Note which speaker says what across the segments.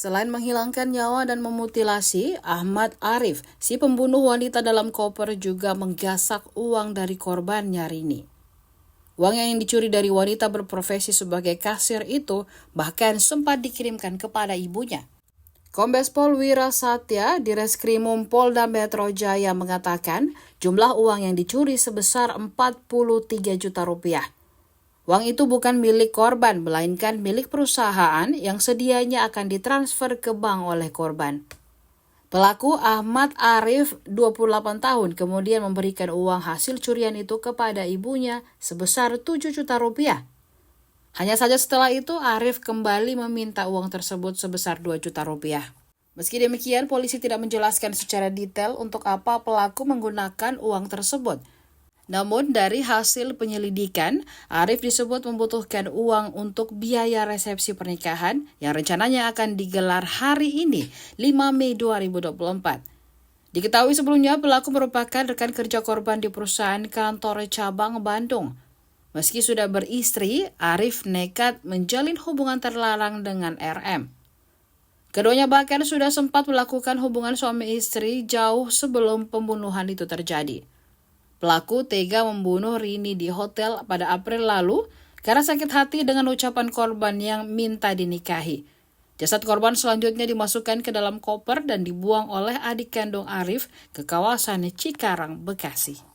Speaker 1: Selain menghilangkan nyawa dan memutilasi, Ahmad Arif, si pembunuh wanita dalam koper, juga menggasak uang dari korbannya Rini. Uang yang dicuri dari wanita berprofesi sebagai kasir itu bahkan sempat dikirimkan kepada ibunya. Kombes Pol Wira Satya di Reskrimum Polda Metro Jaya mengatakan jumlah uang yang dicuri sebesar 43 juta rupiah. Uang itu bukan milik korban, melainkan milik perusahaan yang sedianya akan ditransfer ke bank oleh korban. Pelaku Ahmad Arif, 28 tahun, kemudian memberikan uang hasil curian itu kepada ibunya sebesar 7 juta rupiah. Hanya saja setelah itu, Arif kembali meminta uang tersebut sebesar 2 juta rupiah. Meski demikian, polisi tidak menjelaskan secara detail untuk apa pelaku menggunakan uang tersebut. Namun dari hasil penyelidikan, Arif disebut membutuhkan uang untuk biaya resepsi pernikahan yang rencananya akan digelar hari ini, 5 Mei 2024. Diketahui sebelumnya pelaku merupakan rekan kerja korban di perusahaan kantor cabang Bandung. Meski sudah beristri, Arif nekat menjalin hubungan terlarang dengan RM. Keduanya bahkan sudah sempat melakukan hubungan suami istri jauh sebelum pembunuhan itu terjadi. Pelaku tega membunuh Rini di hotel pada April lalu karena sakit hati dengan ucapan korban yang minta dinikahi. Jasad korban selanjutnya dimasukkan ke dalam koper dan dibuang oleh adik kandung Arif ke kawasan Cikarang, Bekasi.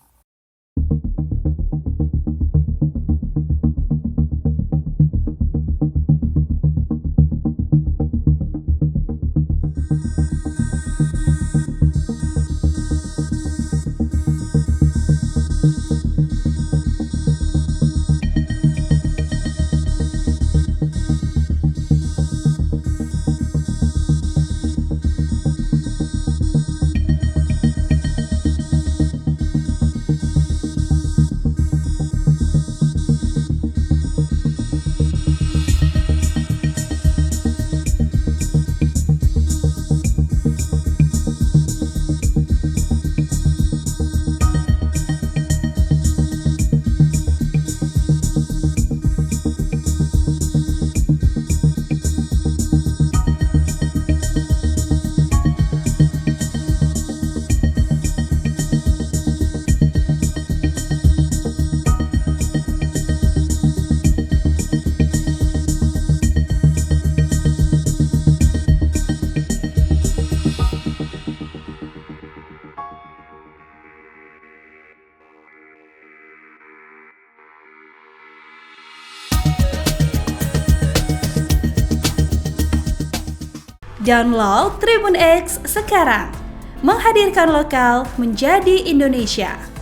Speaker 2: Download Tribun X sekarang, menghadirkan lokal menjadi Indonesia.